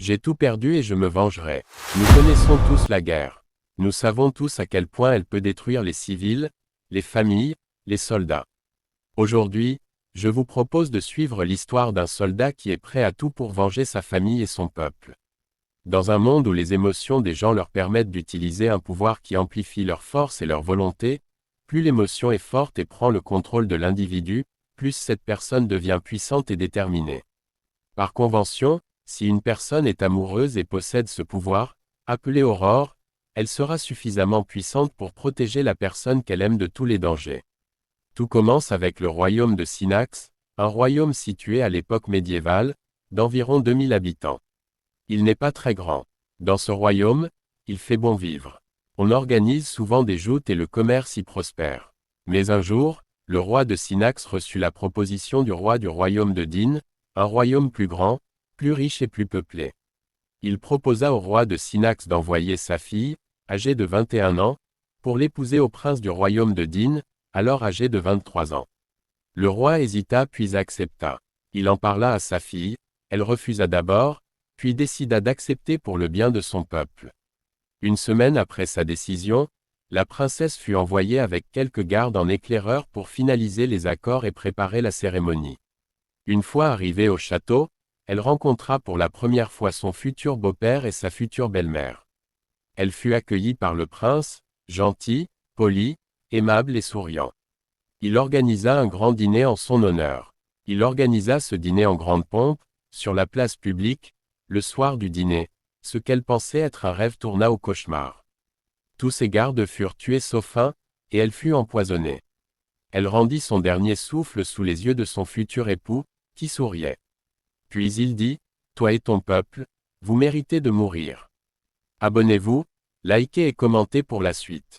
J'ai tout perdu et je me vengerai. Nous connaissons tous la guerre. Nous savons tous à quel point elle peut détruire les civils, les familles, les soldats. Aujourd'hui, je vous propose de suivre l'histoire d'un soldat qui est prêt à tout pour venger sa famille et son peuple. Dans un monde où les émotions des gens leur permettent d'utiliser un pouvoir qui amplifie leur force et leur volonté, plus l'émotion est forte et prend le contrôle de l'individu, plus cette personne devient puissante et déterminée. Par convention, si une personne est amoureuse et possède ce pouvoir, appelé aurore, elle sera suffisamment puissante pour protéger la personne qu'elle aime de tous les dangers. Tout commence avec le royaume de Synax, un royaume situé à l'époque médiévale, d'environ 2000 habitants. Il n'est pas très grand. Dans ce royaume, il fait bon vivre. On organise souvent des joutes et le commerce y prospère. Mais un jour, le roi de Synax reçut la proposition du roi du royaume de Din, un royaume plus grand, plus riche et plus peuplé. Il proposa au roi de Synax d'envoyer sa fille, âgée de 21 ans, pour l'épouser au prince du royaume de Din, alors âgé de 23 ans. Le roi hésita puis accepta. Il en parla à sa fille, elle refusa d'abord, puis décida d'accepter pour le bien de son peuple. Une semaine après sa décision, la princesse fut envoyée avec quelques gardes en éclaireur pour finaliser les accords et préparer la cérémonie. Une fois arrivée au château, elle rencontra pour la première fois son futur beau-père et sa future belle-mère. Elle fut accueillie par le prince, gentil, poli, aimable et souriant. Il organisa un grand dîner en son honneur. Il organisa ce dîner en grande pompe, sur la place publique. Le soir du dîner, ce qu'elle pensait être un rêve tourna au cauchemar. Tous ses gardes furent tués sauf un, et elle fut empoisonnée. Elle rendit son dernier souffle sous les yeux de son futur époux, qui souriait. Puis il dit, « Toi et ton peuple, vous méritez de mourir. » Abonnez-vous, likez et commentez pour la suite.